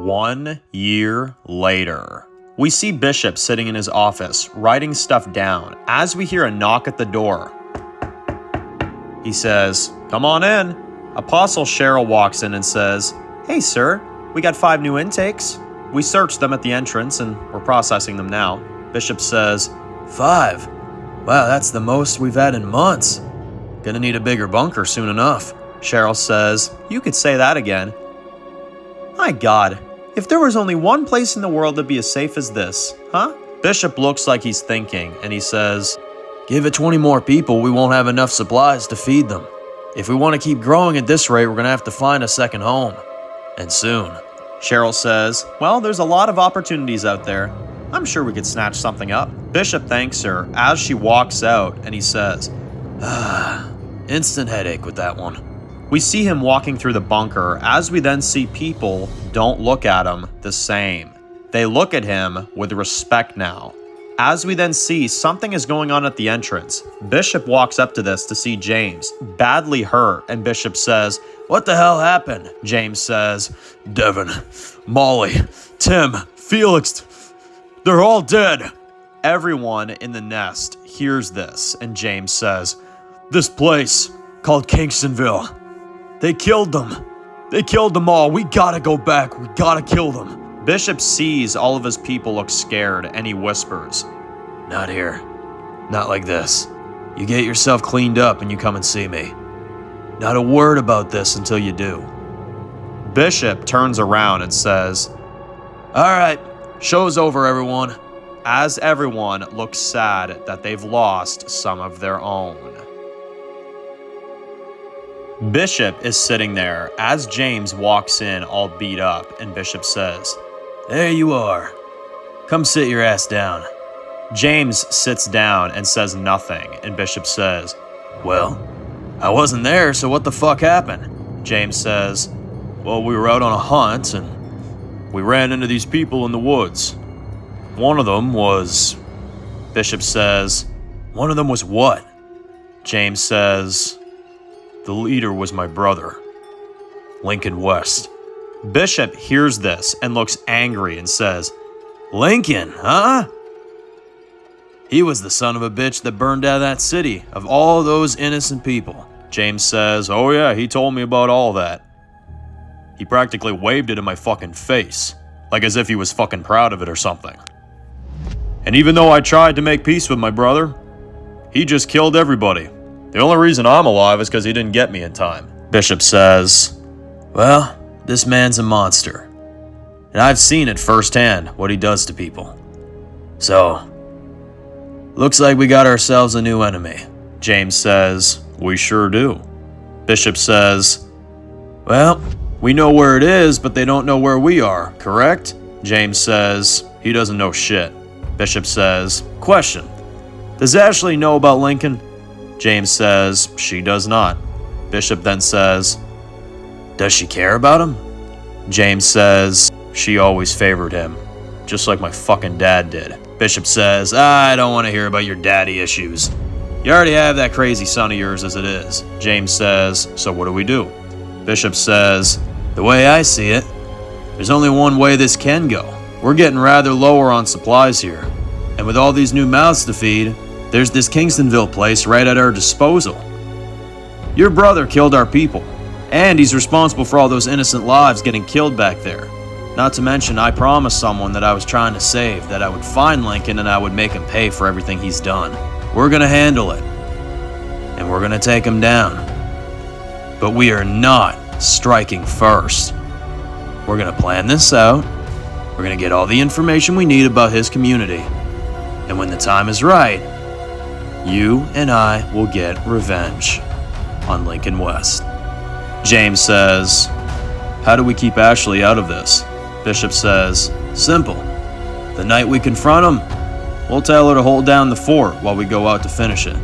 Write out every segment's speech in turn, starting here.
1 year later. We see Bishop sitting in his office, writing stuff down, as we hear a knock at the door. He says, "Come on in." Apostle Cheryl walks in and says, "Hey sir, we got 5 new intakes. We searched them at the entrance and we're processing them now." Bishop says, 5? Wow, that's the most we've had in months. Gonna need a bigger bunker soon enough. Cheryl says, "You could say that again." My God, if there was only one place in the world that'd be as safe as this, huh? Bishop looks like he's thinking, and he says, "Give it 20 more people, we won't have enough supplies to feed them. If we want to keep growing at this rate, we're gonna have to find a second home. And soon." Cheryl says, "Well, there's a lot of opportunities out there. I'm sure we could snatch something up." Bishop thanks her as she walks out, and he says, instant headache with that one. We see him walking through the bunker as we then see people don't look at him the same. They look at him with respect now. As we then see something is going on at the entrance, Bishop walks up to this to see James, badly hurt, and Bishop says, "What the hell happened?" James says, "Devin, Molly, Tim, Felix, they're all dead." Everyone in the nest hears this, and James says, "This place called Kingstonville. They killed them. They killed them all. We gotta go back. We gotta kill them." Bishop sees all of his people look scared, and he whispers, "Not here. Not like this. You get yourself cleaned up and you come and see me. Not a word about this until you do." Bishop turns around and says, "All right, show's over, everyone," as everyone looks sad that they've lost some of their own. Bishop is sitting there as James walks in all beat up, and Bishop says, "There you are. Come sit your ass down." James sits down and says nothing, and Bishop says, "Well, I wasn't there, so what the fuck happened?" James says, "Well, we were out on a hunt, and we ran into these people in the woods. One of them was..." Bishop says, "One of them was what?" James says, "The leader was my brother, Lincoln West." Bishop hears this and looks angry and says, "Lincoln, huh? He was the son of a bitch that burned down that city of all those innocent people." James says, "Oh yeah, he told me about all that. He practically waved it in my fucking face, like as if he was fucking proud of it or something. And even though I tried to make peace with my brother, he just killed everybody. The only reason I'm alive is because he didn't get me in time." Bishop says, "Well, this man's a monster. And I've seen it firsthand, what he does to people. So, looks like we got ourselves a new enemy." James says, "We sure do." Bishop says, "Well, we know where it is, but they don't know where we are, correct?" James says, "He doesn't know shit." Bishop says, "Question, does Ashley know about Lincoln?" James says, "She does not." Bishop then says, "Does she care about him?" James says, "She always favored him, just like my fucking dad did." Bishop says, "I don't want to hear about your daddy issues. You already have that crazy son of yours as it is." James says, "So what do we do?" Bishop says, "The way I see it, there's only one way this can go. We're getting rather lower on supplies here. And with all these new mouths to feed, there's this Kingstonville place right at our disposal. Your brother killed our people, and he's responsible for all those innocent lives getting killed back there. Not to mention, I promised someone that I was trying to save that I would find Lincoln and I would make him pay for everything he's done. We're gonna handle it, and we're gonna take him down. But we are not striking first. We're gonna plan this out. We're gonna get all the information we need about his community. And when the time is right, you and I will get revenge on Lincoln West." James says, "How do we keep Ashley out of this?" Bishop says, "Simple. The night we confront him, we'll tell her to hold down the fort while we go out to finish it.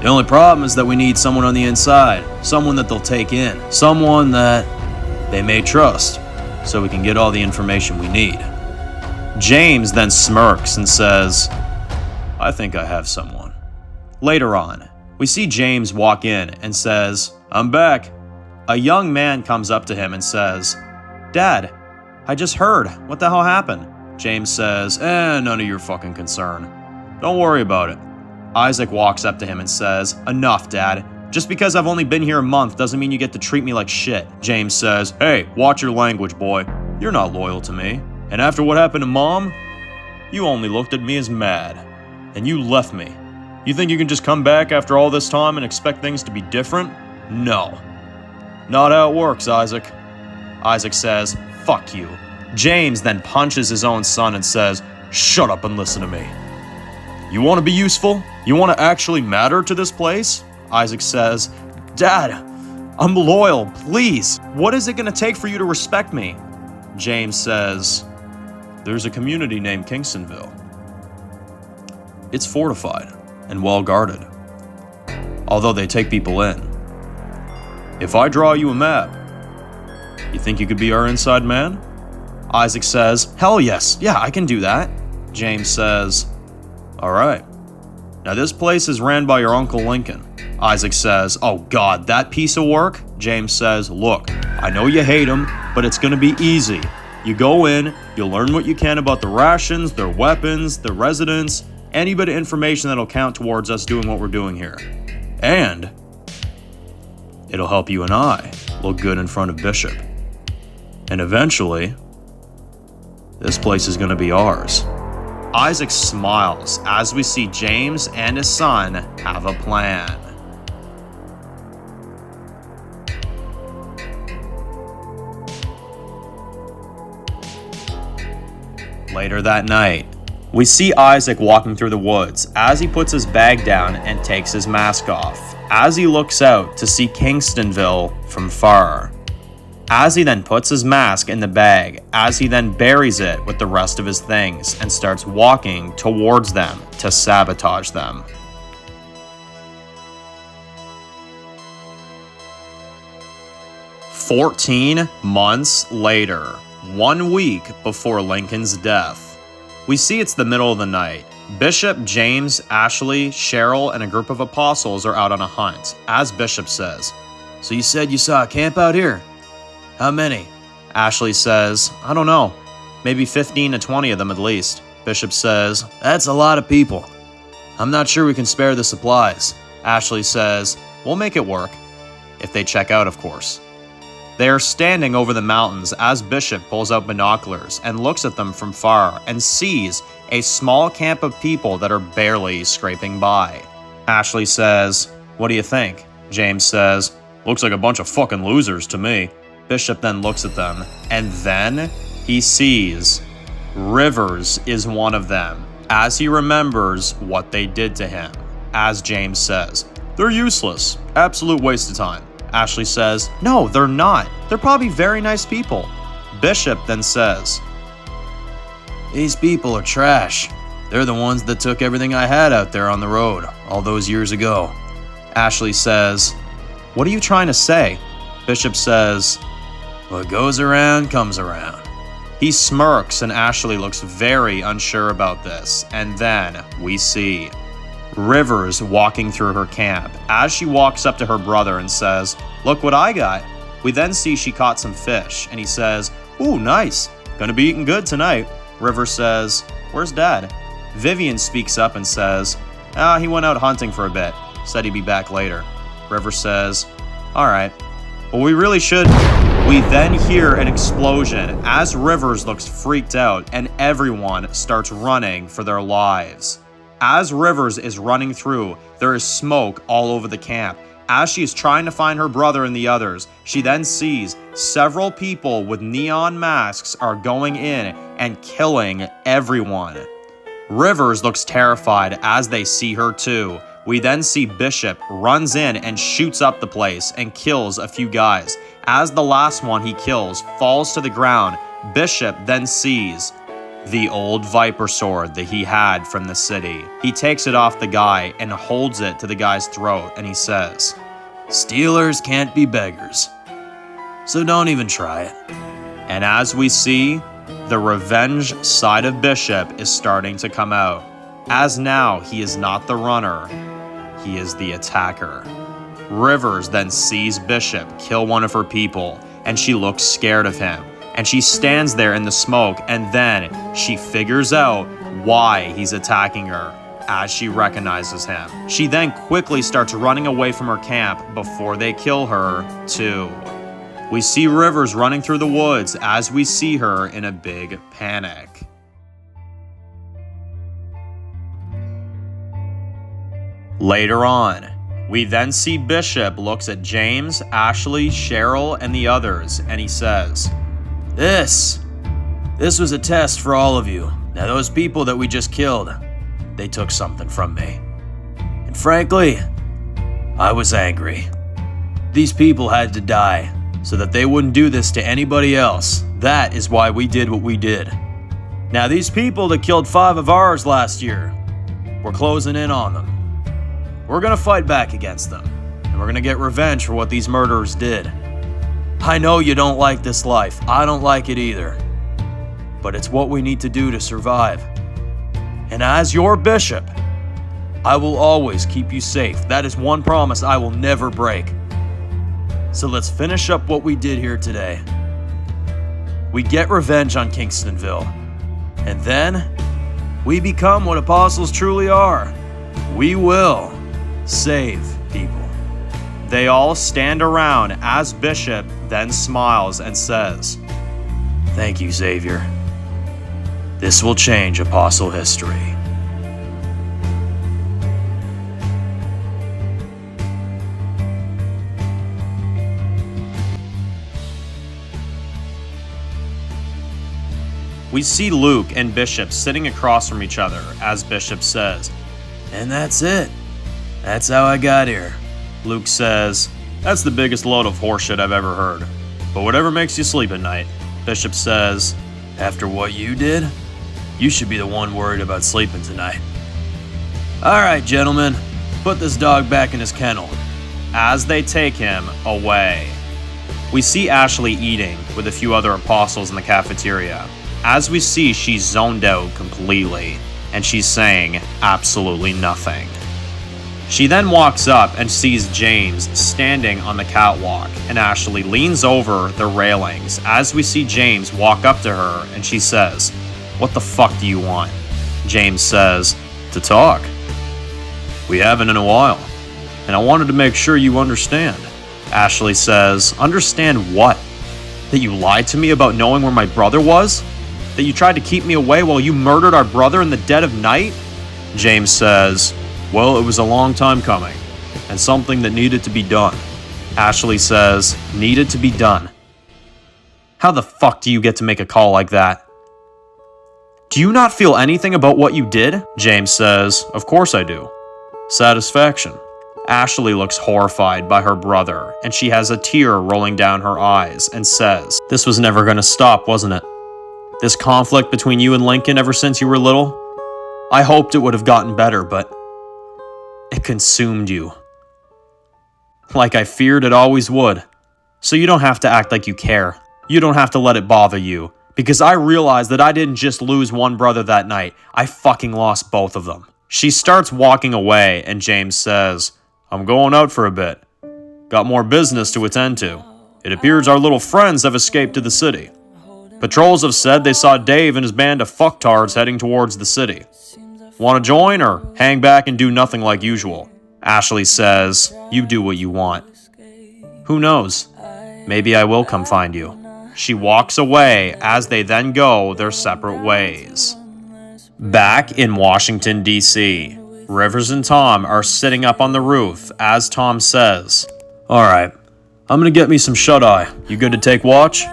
The only problem is that we need someone on the inside, someone that they'll take in, someone that they may trust, so we can get all the information we need." James then smirks and says, "I think I have someone." Later on, we see James walk in and says, "I'm back." A young man comes up to him and says, "Dad, I just heard. What the hell happened? James says, none of your fucking concern. Don't worry about it. Isaac walks up to him and says, enough, Dad. Just because I've only been here a month doesn't mean you get to treat me like shit. James says, hey, watch your language, boy. You're not loyal to me. And after what happened to Mom, you only looked at me as mad. And you left me. You think you can just come back after all this time and expect things to be different? No. Not how it works, Isaac. Isaac says, fuck you. James then punches his own son and says, shut up and listen to me. You want to be useful? You want to actually matter to this place? Isaac says, Dad, I'm loyal, please. What is it going to take for you to respect me? James says, there's a community named Kingstonville. It's fortified and well guarded, although they take people in. If I draw you a map, you think you could be our inside man? Isaac says, hell yes, yeah, I can do that. James says, all right. Now this place is ran by your Uncle Lincoln. Isaac says, oh God, that piece of work? James says, look, I know you hate him, but it's gonna be easy. You go in, you learn what you can about the rations, their weapons, the residents, any bit of information that'll count towards us doing what we're doing here. And it'll help you and I look good in front of Bishop. And eventually, this place is gonna be ours. Isaac smiles as we see James and his son have a plan. Later that night, we see Isaac walking through the woods as he puts his bag down and takes his mask off, as he looks out to see Kingstonville from far. As he then puts his mask in the bag, as he then buries it with the rest of his things and starts walking towards them to sabotage them. "14 months later, 1 week before Lincoln's death. We see it's the middle of the night. Bishop, James, Ashley, Cheryl, and a group of apostles are out on a hunt, as Bishop says. So you said you saw a camp out here? How many? Ashley says, I don't know. Maybe 15 to 20 of them at least. Bishop says, that's a lot of people. I'm not sure we can spare the supplies. Ashley says, we'll make it work. If they check out, of course. They are standing over the mountains as Bishop pulls out binoculars and looks at them from far and sees a small camp of people that are barely scraping by. Ashley says, what do you think? James says, looks like a bunch of fucking losers to me. Bishop then looks at them, and then he sees Rivers is one of them, as he remembers what they did to him. As James says, they're useless, absolute waste of time. Ashley says, no, they're not. They're probably very nice people. Bishop then says, these people are trash. They're the ones that took everything I had out there on the road all those years ago. Ashley says, what are you trying to say? Bishop says, what goes around comes around. He smirks and Ashley looks very unsure about this. And then we see Rivers walking through her camp as she walks up to her brother and says, look what I got. We then see she caught some fish and he says, ooh, nice. Gonna be eating good tonight. Rivers says, where's Dad? Vivian speaks up and says, he went out hunting for a bit. Said he'd be back later. Rivers says, all right. Well, we really should. We then hear an explosion as Rivers looks freaked out and everyone starts running for their lives. As Rivers is running through, there is smoke all over the camp. As she is trying to find her brother and the others, she then sees several people with neon masks are going in and killing everyone. Rivers looks terrified as they see her too. We then see Bishop runs in and shoots up the place and kills a few guys. As the last one he kills falls to the ground, Bishop then sees the old Viper sword that he had from the city. He takes it off the guy and holds it to the guy's throat and he says, stealers can't be beggars, so don't even try it. And as we see, the revenge side of Bishop is starting to come out, as now he is not the runner, he is the attacker. Rivers then sees Bishop kill one of her people and she looks scared of him. and she stands there in the smoke, and then she figures out why he's attacking her as she recognizes him. She then quickly starts running away from her camp before they kill her too. We see Rivers running through the woods as we see her in a big panic. Later on, we then see Bishop looks at James, Ashley, Cheryl, and the others, and he says, This was a test for all of you. Now those people that we just killed, they took something from me. And frankly, I was angry. These people had to die so that they wouldn't do this to anybody else. That is why we did what we did. Now these people that killed 5 of ours last year, we're closing in on them. We're gonna fight back against them, and we're gonna get revenge for what these murderers did. I know you don't like this life. I don't like it either. But it's what we need to do to survive. And as your bishop, I will always keep you safe. That is one promise I will never break. So let's finish up what we did here today. We get revenge on Kingstonville. And then, we become what apostles truly are. We will save people. They all stand around as Bishop then smiles and says, Thank you, Xavier. This will change apostle history. We see Luke and Bishop sitting across from each other as Bishop says, And that's it. That's how I got here. Luke says, That's the biggest load of horseshit I've ever heard. But whatever makes you sleep at night. Bishop says, After what you did, you should be the one worried about sleeping tonight. Alright, gentlemen, put this dog back in his kennel. As they take him away, we see Ashley eating with a few other apostles in the cafeteria. As we see, she's zoned out completely, and she's saying absolutely nothing. She then walks up and sees James standing on the catwalk, and Ashley leans over the railings as we see James walk up to her, and she says, What the fuck do you want? James says, To talk. We haven't in a while, and I wanted to make sure you understand. Ashley says, Understand what? That you lied to me about knowing where my brother was? That you tried to keep me away while you murdered our brother in the dead of night? James says, Well, it was a long time coming, and something that needed to be done. Ashley says, Needed to be done. How the fuck do you get to make a call like that? Do you not feel anything about what you did? James says, Of course I do. Satisfaction. Ashley looks horrified by her brother, and she has a tear rolling down her eyes and says, This was never going to stop, wasn't it? This conflict between you and Lincoln ever since you were little? I hoped it would have gotten better, but it consumed you. Like I feared it always would. So you don't have to act like you care. You don't have to let it bother you. Because I realized that I didn't just lose one brother that night. I fucking lost both of them. She starts walking away, and James says, I'm going out for a bit. Got more business to attend to. It appears our little friends have escaped to the city. Patrols have said they saw Dave and his band of fucktards heading towards the city. Want to join or hang back and do nothing like usual? Ashley says, You do what you want. Who knows? Maybe I will come find you. She walks away as they then go their separate ways. Back in Washington, D.C., Rivers and Tom are sitting up on the roof as Tom says, Alright, I'm gonna get me some shut-eye. You good to take watch?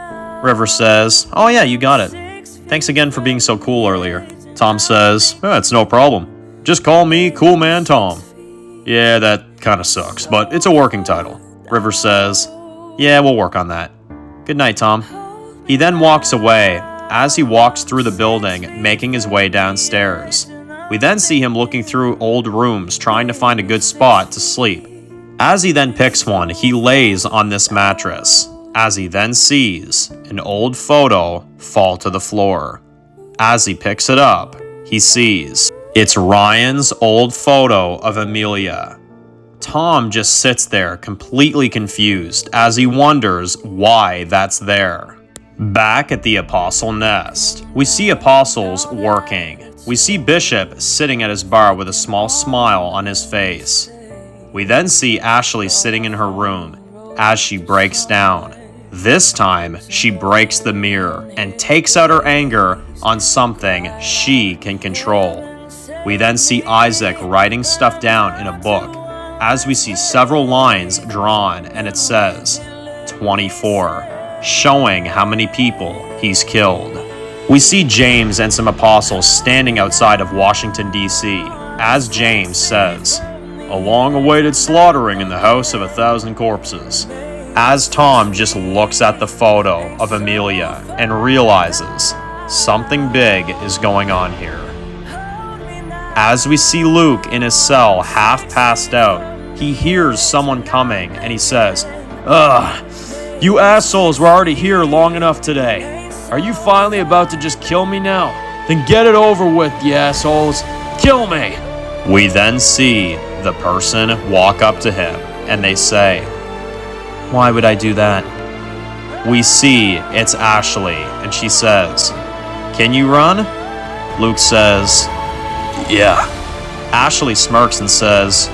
Rivers says, Oh yeah, you got it. Thanks again for being so cool earlier. Tom says, It's no problem. Just call me Cool Man Tom. Yeah, that kinda sucks, but it's a working title. Rivers says, Yeah, we'll work on that. Good night, Tom. He then walks away as he walks through the building, making his way downstairs. We then see him looking through old rooms, trying to find a good spot to sleep. As he then picks one, he lays on this mattress, as he then sees an old photo fall to the floor. As he picks it up, he sees it's Ryan's old photo of Amelia. Tom just sits there completely confused as he wonders why that's there. Back at the Apostle Nest, we see Apostles working. We see Bishop sitting at his bar with a small smile on his face. We then see Ashley sitting in her room as she breaks down. This time, she breaks the mirror and takes out her anger on something she can control. We then see Isaac writing stuff down in a book as we see several lines drawn, and it says 24. Showing how many people he's killed. We see James and some apostles standing outside of Washington, D.C., as James says, "A long-awaited slaughtering in the house of 1,000 corpses." As Tom just looks at the photo of Amelia and realizes something big is going on here. As we see Luke in his cell half passed out, he hears someone coming and he says, "Ugh. You assholes were already here long enough today. Are you finally about to just kill me now? Then get it over with, you assholes. Kill me." We then see the person walk up to him and they say, "Why would I do that?" We see it's Ashley and she says, "Can you run?" Luke says, "Yeah." Ashley smirks and says,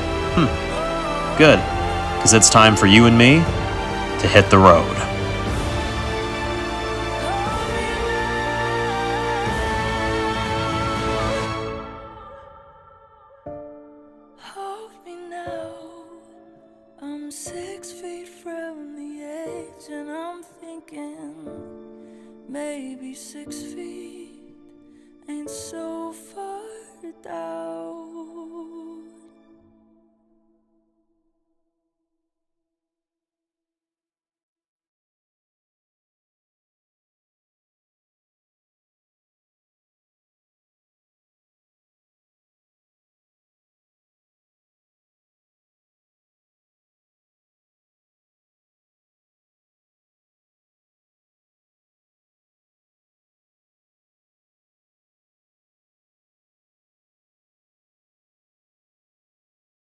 "Good, because it's time for you and me to hit the road." Hold me now. I'm 6 feet from the edge, and I'm thinking maybe 6 feet.